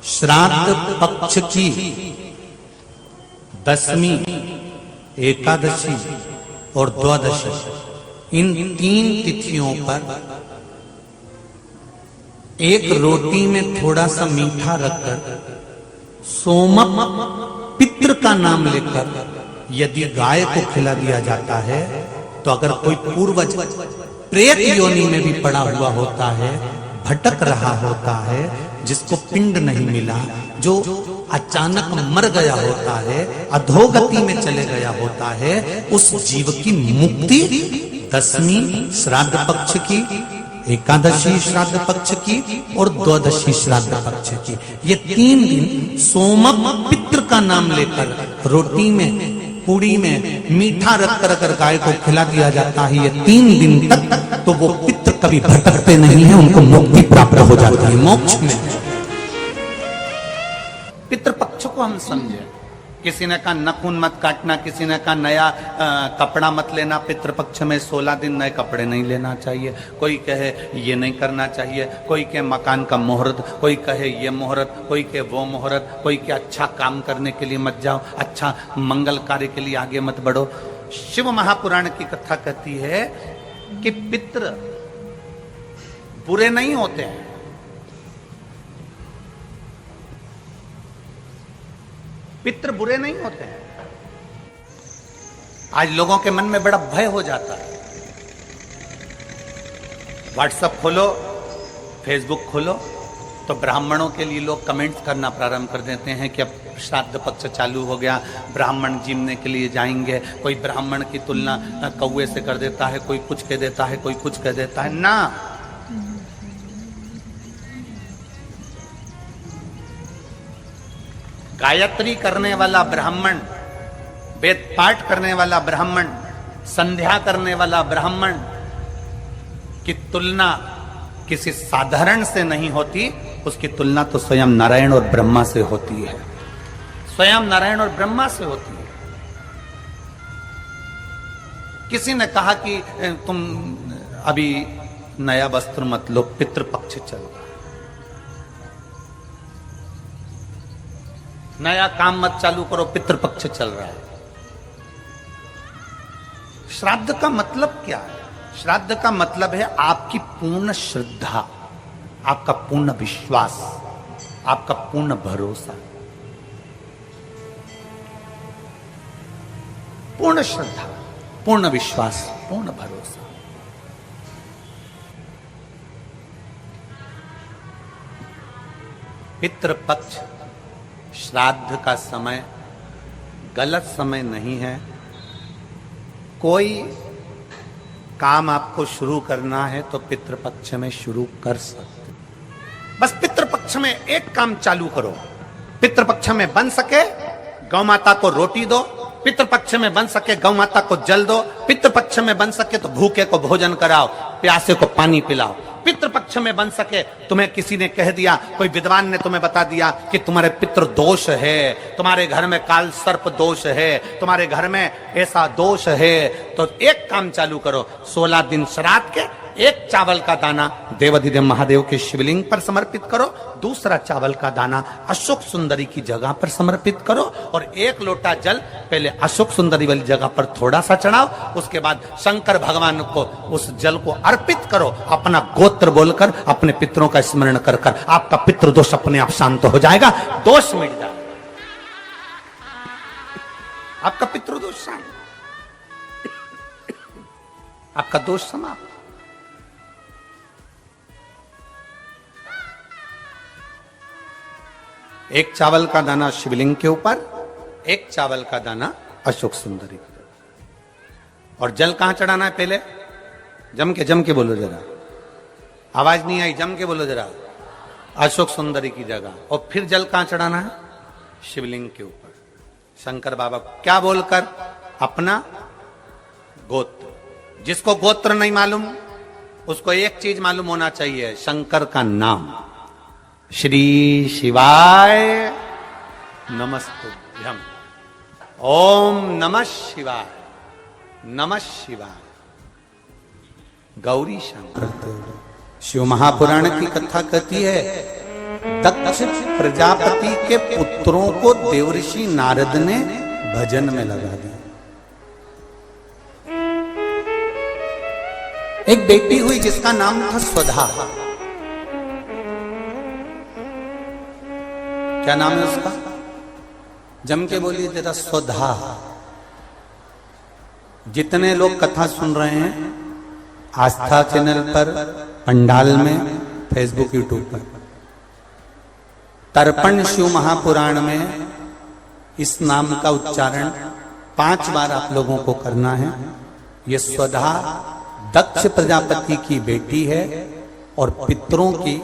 श्राद्ध पक्ष की दशमी, एकादशी और द्वादशी, इन 3 तिथियों पर एक रोटी में थोड़ा सा मीठा रखकर सोमक पितृ का नाम लेकर यदि गाय को खिला दिया जाता है, तो अगर कोई पूर्वज प्रेत योनि में भी पड़ा हुआ होता है, भटक रहा होता है, जिसको पिंड नहीं मिला, जो अचानक मर गया होता है, अधोगति में चले गया होता है, उस जीव की मुक्ति दशमी श्राद्ध पक्ष की, एकादशी श्राद्ध पक्ष की और द्वादशी श्राद्ध पक्ष की, ये 3 दिन सोमक पितृ का नाम लेकर रोटी में, पूड़ी में मीठा रखकर अगर गाय को खिला दिया जाता है ये 3 दिन तक, तो वो पितृ कभी भटकते नहीं है, उनको मुक्ति प्राप्त हो जाती है मोक्ष में। पितृपक्ष को हम समझे। किसी ने कहा नखून मत काटना, किसी ने कहा नया कपड़ा मत लेना, पितृपक्ष में 16 दिन नए कपड़े नहीं लेना चाहिए, कोई कहे ये नहीं करना चाहिए, कोई कहे मकान का मुहूर्त, कोई कहे ये मुहूर्त, कोई कहे वो मुहूर्त, कोई कहे अच्छा काम करने के लिए मत जाओ, अच्छा मंगल कार्य के लिए आगे मत बढ़ो। शिव महापुराण की कथा कहती है कि पितृ बुरे नहीं होते हैं, पितृ बुरे नहीं होते हैं। आज लोगों के मन में बड़ा भय हो जाता है। व्हाट्सएप खोलो, फेसबुक खोलो, तो ब्राह्मणों के लिए लोग कमेंट्स करना प्रारंभ कर देते हैं कि अब श्राद्ध पक्ष चालू हो गया, ब्राह्मण जीमने के लिए जाएंगे। कोई ब्राह्मण की तुलना कौवे से कर देता है, कोई कुछ कह देता है, कोई कुछ कह देता है। ना, गायत्री करने वाला ब्राह्मण, वेद पाठ करने वाला ब्राह्मण, संध्या करने वाला ब्राह्मण की तुलना किसी साधारण से नहीं होती, उसकी तुलना तो स्वयं नारायण और ब्रह्मा से होती है, स्वयं नारायण और ब्रह्मा से होती है। किसी ने कहा कि तुम अभी नया वस्त्र मत लो, पितृपक्ष चल रहा है, नया काम मत चालू करो, पितृपक्ष चल रहा है। श्राद्ध का मतलब क्या है? श्राद्ध का मतलब है आपकी पूर्ण श्रद्धा, आपका पूर्ण विश्वास, आपका पूर्ण भरोसा, पूर्ण श्रद्धा, पूर्ण विश्वास, पूर्ण भरोसा। पितृपक्ष श्राद्ध का समय गलत समय नहीं है। कोई काम आपको शुरू करना है तो पितृपक्ष में शुरू कर सकते, बस पितृपक्ष में एक काम चालू करो। पितृपक्ष में बन सके गौ माता को रोटी दो, पितृपक्ष में बन सके गौ माता को जल दो, पितृपक्ष में बन सके तो भूखे को भोजन कराओ, प्यासे को पानी पिलाओ। पितृपक्ष में बन सके, तुम्हें किसी ने कह दिया, कोई विद्वान ने तुम्हें बता दिया कि तुम्हारे पितृ दोष है, तुम्हारे घर में काल सर्प दोष है, तुम्हारे घर में ऐसा दोष है, तो एक काम चालू करो, 16 दिन श्राद्ध के एक चावल का दाना देवाधिदेव महादेव के शिवलिंग पर समर्पित करो, दूसरा चावल का दाना अशोक सुंदरी की जगह पर समर्पित करो, और 1 लोटा जल पहले अशोक सुंदरी वाली जगह पर थोड़ा सा चढ़ाओ, उसके बाद शंकर भगवान को उस जल को अर्पित करो, अपना गोत्र बोलकर, अपने पितरों का स्मरण कर कर आपका पितृदोष अपने आप शांत हो जाएगा, दोष मिट जाएगा, आपका पितृदोष शांत, आपका दोष समाप्त। एक चावल का दाना शिवलिंग के ऊपर, एक चावल का दाना अशोक सुंदरी के ऊपर। और जल कहां चढ़ाना है? पहले जम के बोलो जरा, आवाज नहीं आई, जम के बोलो जरा, अशोक सुंदरी की जगह। और फिर जल कहां चढ़ाना है? शिवलिंग के ऊपर। शंकर बाबा क्या बोलकर? अपना गोत्र। जिसको गोत्र नहीं मालूम उसको एक चीज मालूम होना चाहिए, शंकर का नाम। श्री शिवाय नमस्तुभ्यम, ओम नमः शिवाय, नमः शिवाय। गौरी शंकर। शिव महापुराण की कथा कहती है दक्ष प्रजापति के पुत्रों को देवऋषि नारद ने भजन में लगा दिया। एक बेटी हुई जिसका नाम था स्वधा। क्या नाम है उसका? जम के बोलिए जरा, स्वधा। जितने लोग कथा सुन रहे हैं आस्था चैनल पर, पंडाल में, फेसबुक, यूट्यूब पर, तर्पण शिव महापुराण में इस नाम का उच्चारण 5 बार आप लोगों को करना है। ये स्वधा दक्ष प्रजापति की बेटी है और पितरों की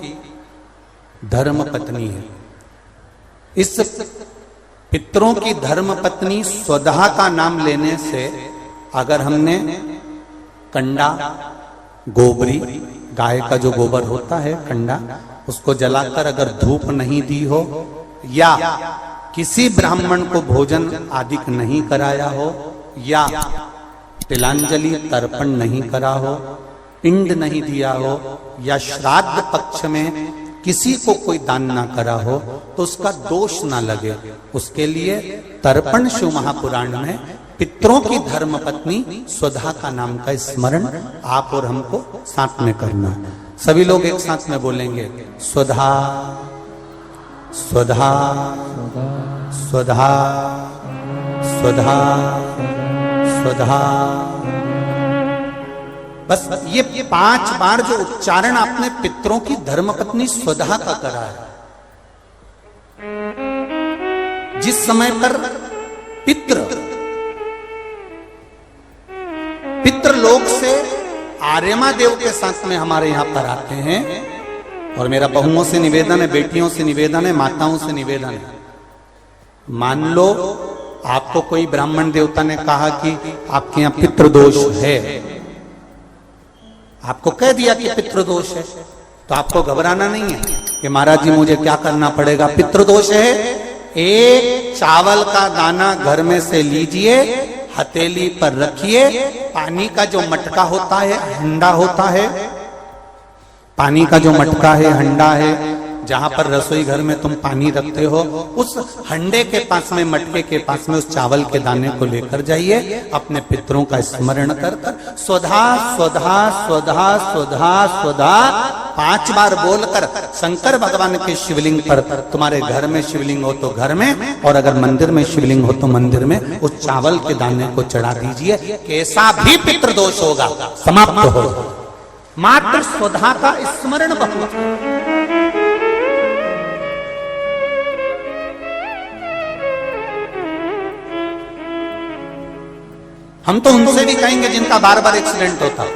धर्म पत्नी है। इस पितरों की धर्म पत्नी स्वधा का नाम लेने से, अगर हमने कंडा, गोबरी, गाय का जो गोबर होता है कंडा, उसको जलाकर अगर धूप नहीं दी हो, या किसी ब्राह्मण को भोजन आदि नहीं कराया हो, या तिलांजलि तर्पण नहीं करा हो, पिंड नहीं दिया हो, या श्राद्ध पक्ष में किसी को कोई दान ना करा हो, तो उसका दोष ना लगे, उसके लिए तर्पण शिव महापुराण में पितरों की धर्म पत्नी स्वधा का नाम का स्मरण आप और हमको साथ में करना है। सभी लोग एक साथ में बोलेंगे, स्वधा स्वधा स्वधा स्वधा स्वधा। बस ये 5 बार जो उच्चारण आपने पितरों की धर्मपत्नी स्वधा का करा है, जिस समय पर पितृलोक से आर्यमा देव के साथ में हमारे यहां पर आते हैं। और मेरा बहुओं से निवेदन है, बेटियों से निवेदन है, माताओं से निवेदन है, मान लो आपको कोई ब्राह्मण देवता ने कहा कि आपके यहां पितृदोष है, आपको कह दिया कि पितृदोष है, तो आपको घबराना नहीं है कि महाराज जी मुझे क्या करना पड़ेगा। पितृदोष है, एक चावल का दाना घर में से लीजिए, हथेली पर रखिए, पानी का जो मटका होता है, हंडा होता है, पानी का जो मटका है, हंडा है, जहां पर रसोई घर में तुम पानी रखते हो, उस हंडे के पास में, मटके के पास में उस चावल के दाने को लेकर जाइए, अपने पितरों का स्मरण कर कर स्वधा स्वधा स्वधा स्वधा स्वधा 5 बार बोलकर शंकर भगवान के शिवलिंग पर, तुम्हारे घर में शिवलिंग हो तो घर में, और अगर मंदिर में शिवलिंग हो तो मंदिर में, उस चावल के दाने को चढ़ा दीजिए। कैसा भी पितृदोष होगा समाप्त हो, मात्र स्वधा का स्मरण बहुत। हम तो उनसे भी कहेंगे जिनका बार बार एक्सीडेंट होता हो,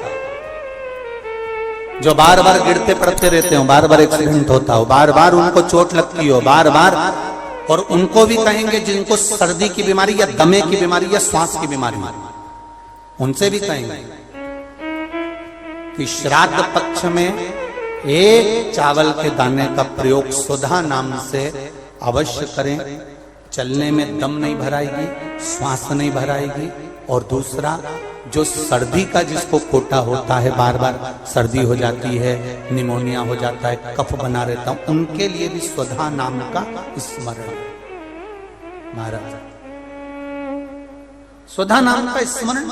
जो बार बार गिरते पड़ते रहते हो, बार बार एक्सीडेंट होता हो, बार बार उनको चोट लगती हो, बार बार, और उनको भी कहेंगे जिनको सर्दी की बीमारी या दमे की बीमारी या श्वास की बीमारी, उनसे भी कहेंगे कि श्राद्ध पक्ष में एक चावल के दाने का प्रयोग स्वधा नाम से अवश्य करें। चलने में दम नहीं भराएगी, श्वास नहीं भराएगी, और दूसरा जो सर्दी का जिसको कोटा होता है, बार बार सर्दी हो जाती है, निमोनिया हो जाता है, कफ बना रहता है, उनके लिए भी स्वधा नाम का स्मरण। महाराज स्वधा नाम का स्मरण।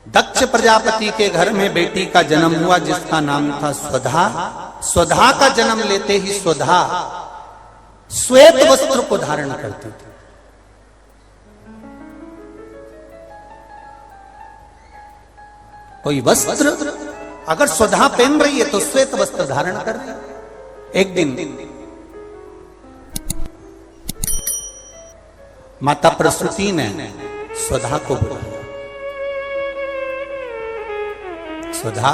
दक्ष प्रजापति के घर में बेटी का जन्म हुआ जिसका नाम था स्वधा। स्वधा का जन्म लेते ही स्वधा श्वेत वस्त्र को धारण करती थी। कोई वस्त्र अगर स्वधा पहन रही है तो श्वेत वस्त्र धारण कर रही है। एक दिन माता प्रसूति ने स्वधा को बुलाया, स्वधा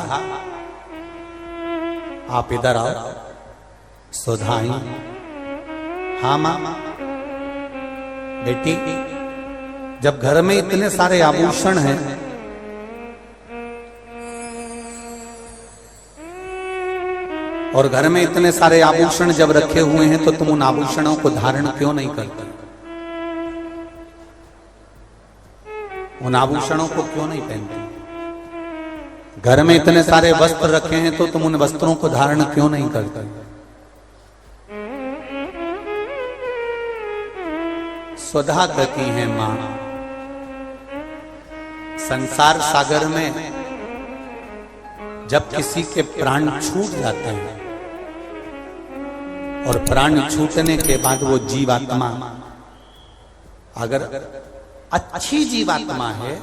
आप इधर आओ। स्वधा आई, हाँ मां बेटी, जब घर में इतने सारे आभूषण हैं, और घर में इतने सारे आभूषण जब रखे हुए हैं, तो तुम उन आभूषणों को धारण क्यों नहीं करते? उन आभूषणों को क्यों नहीं पहनते? घर में इतने सारे वस्त्र रखे हैं तो तुम उन वस्त्रों को धारण क्यों नहीं करते? स्वधा कहती हैं मां। संसार सागर में जब किसी के प्राण छूट जाते हैं और प्राण छूटने के बाद वो जीवात्मा अगर अच्छी जीवात्मा है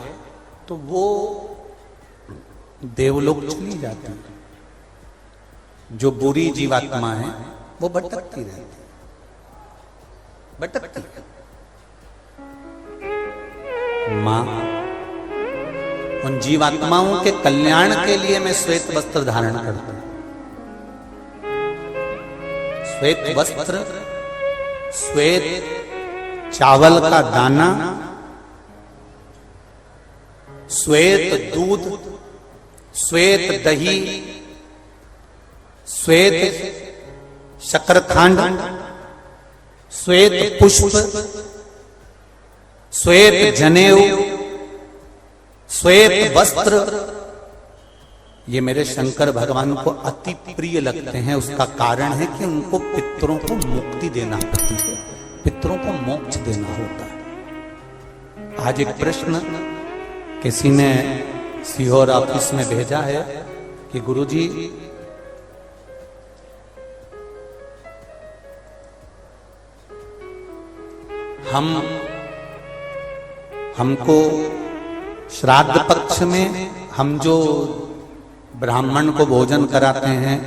तो वो देवलोक चली जाती है, जो बुरी जीवात्मा है वो भटकती रहती है, भटकती है। मां उन जीवात्माओं के कल्याण के लिए मैं श्वेत वस्त्र धारण करता हूं। श्वेत वस्त्र, श्वेत चावल का दाना, श्वेत दूध, श्वेत दही, श्वेत शकरखंड, श्वेत पुष्प, श्वेत जनेऊ, श्वेत वस्त्र, ये मेरे शंकर भगवान को अति प्रिय लगते हैं। उसका कारण है कि उनको पितरों को मुक्ति देना पड़ती है, पितरों को मोक्ष देना होता है। आज एक प्रश्न किसी ने सीहोर ऑफिस में भेजा है कि गुरुजी हमको श्राद्ध पक्ष में हम जो ब्राह्मण को भोजन कराते हैं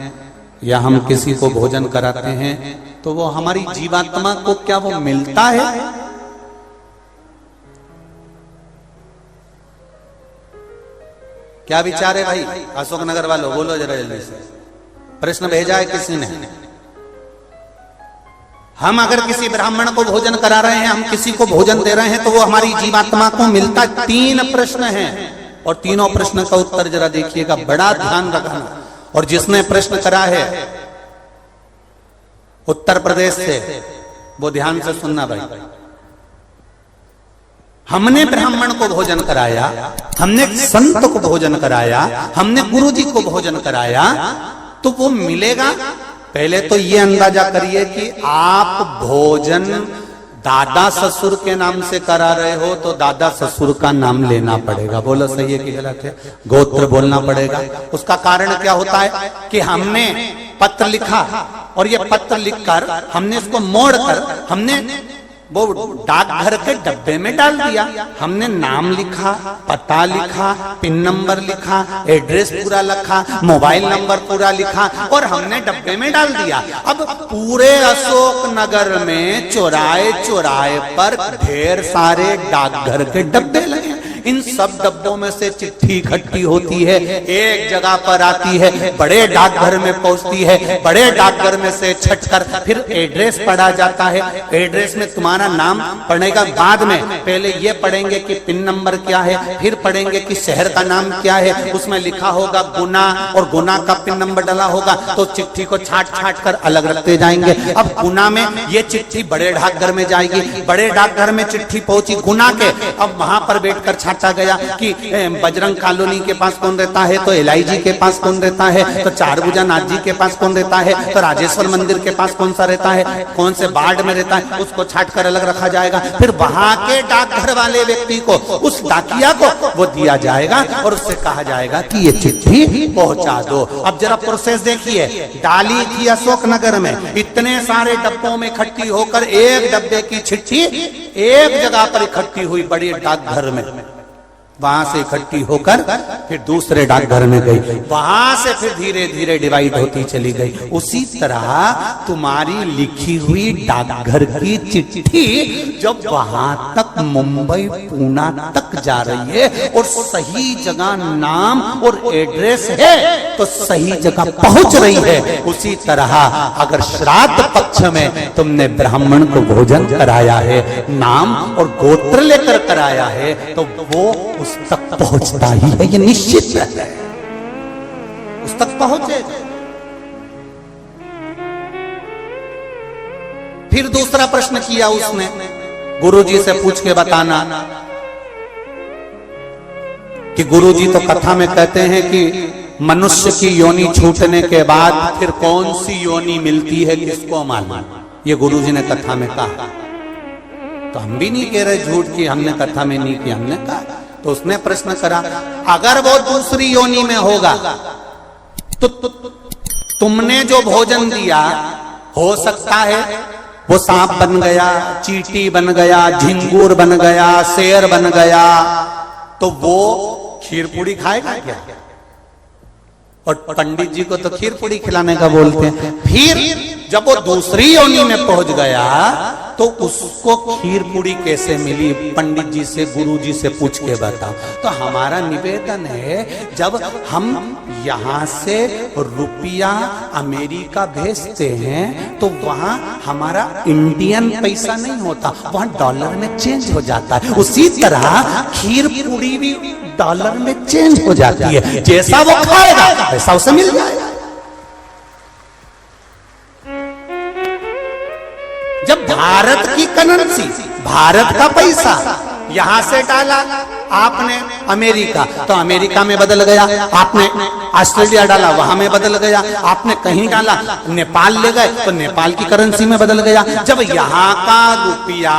या हम किसी को भोजन कराते हैं तो वो हमारी जीवात्मा को क्या वो मिलता है? क्या विचार है भाई अशोकनगर वालों, बोलो जरा जल्दी से। प्रश्न भेजा है किसी ने। हम अगर किसी ब्राह्मण को भोजन करा रहे हैं, हम किसी को भोजन दे रहे हैं तो वो हमारी जीवात्मा को मिलता। 3 प्रश्न हैं और तीनों प्रश्न का उत्तर जरा देखिएगा, बड़ा ध्यान रखना। और जिसने प्रश्न करा है उत्तर प्रदेश से वो ध्यान से सुनना भाई। हमने ब्राह्मण को भोजन कराया, हमने संत को भोजन कराया, हमने गुरुजी को भोजन कराया, तो वो मिलेगा। पहले तो ये अंदाजा करिए कि आप भोजन दादा ससुर के नाम से करा रहे हो तो दादा ससुर का नाम लेना पड़ेगा। बोलो सही है कि गलत है? गोत्र बोलना पड़ेगा। उसका कारण क्या होता है कि हमने पत्र लिखा और ये पत्र लिखकर हमने इसको मोड़कर हमने वो डाकघर के डब्बे में डाल दिया। हमने नाम लिखा, पता लिखा, पिन नंबर लिखा, एड्रेस पूरा लिखा, मोबाइल नंबर पूरा लिखा और हमने डब्बे में डाल दिया। अब पूरे अशोक नगर में चौराहे चौराहे पर ढेर सारे डाकघर के डब्बे लगे। इन सब डब्बों में से चिट्ठी इकट्ठी होती है, एक जगह पर आती है, बड़े डाकघर में पहुंचती है, बड़े डाकघर में से छटकर फिर एड्रेस पढ़ा जाता है। एड्रेस में तुम्हारा नाम पढ़ने का बाद में पहले ये पढ़ेंगे कि पिन नंबर क्या है, फिर पढ़ेंगे कि शहर का नाम क्या है। उसमें लिखा होगा गुना और गुना का पिन नंबर डाला होगा तो चिट्ठी को छाट छाट कर अलग रखते जाएंगे। अब गुना में ये चिट्ठी बड़े डाकघर में जाएगी, बड़े डाकघर में चिट्ठी पहुंची गुना के। अब वहां पर बैठकर छाटा गया कि बजरंग कॉलोनी के पास कौन रहता है, तो एलआईजी के पास कौन रहता है, तो चारभुजा नाथ जी के पास कौन रहता है, तो राजेश्वर मंदिर के पास कौन सा रहता है, कौन से वार्ड में रहता है, उसको छाट कर अलग रखा जाएगा। फिर वहां के डाकघर वाले व्यक्ति को, उस डाकिया को वो दिया जाएगा और उससे कहा जाएगा कि ये चिट्ठी पहुंचा दो। अब जरा प्रोसेस देखिए, डाली थी अशोकनगर में, इतने सारे डब्बों में इकट्ठी होकर एक डब्बे की चिट्ठी एक जगह पर इकट्ठी हुई बड़ी डाकघर में, वहां से इकट्ठी होकर फिर दूसरे डाकघर में गई, वहां से फिर धीरे धीरे डिवाइड होती चली गई। उसी तरह तुम्हारी लिखी हुई डाकघर की चिट्ठी जब वहां तक मुंबई पूना तक जा रही है और सही जगह नाम और एड्रेस है तो सही जगह पहुंच रही है। उसी तरह अगर श्राद्ध पक्ष में तुमने ब्राह्मण को भोजन कराया है, नाम और गोत्र लेकर कराया है, तो वो उस तक पहुंचता ही है, ये निश्चित है, उस तक पहुंचेगा। फिर दूसरा प्रश्न किया उसने, गुरुजी से पूछ के बताना कि गुरुजी तो कथा में कहते हैं कि मनुष्य की योनि छूटने के बाद फिर कौन सी योनि मिलती है किसको मालूम। ये गुरुजी ने कथा में कहा। तो हम भी नहीं कह रहे झूठ की हमने कथा में नहीं की, हमने कहा। तो उसने प्रश्न करा, अगर वो दूसरी योनि में होगा तो तुमने जो भोजन दिया हो सकता है वो सांप बन गया, चींटी बन गया, झिंगूर बन गया, शेर बन गया, तो वो खीर पूड़ी खाएगा क्या? और पंडित जी को तो खीर पूड़ी खिलाने का बोलते हैं। फिर जब वो दूसरी योनि में पहुंच गया तो उसको खीर पूड़ी कैसे मिली? पंडित जी से, गुरु जी से पूछ के बताओ। तो हमारा निवेदन है, जब हम यहां से रुपया अमेरिका भेजते हैं तो वहां हमारा इंडियन पैसा नहीं होता, वहां डॉलर में चेंज हो जाता है। उसी तरह खीर पूड़ी भी डॉलर में चेंज हो जाती है, जैसा वो खाएगा वैसा उसे मिल जाएगा। जब भारत की करेंसी, भारत का पैसा यहां से डाला आपने अमेरिका, तो अमेरिका में बदल गया, आपने ऑस्ट्रेलिया डाला वहां में बदल गया, आपने कहीं डाला नेपाल ले गए तो नेपाल की करेंसी में बदल गया। जब यहां का रुपया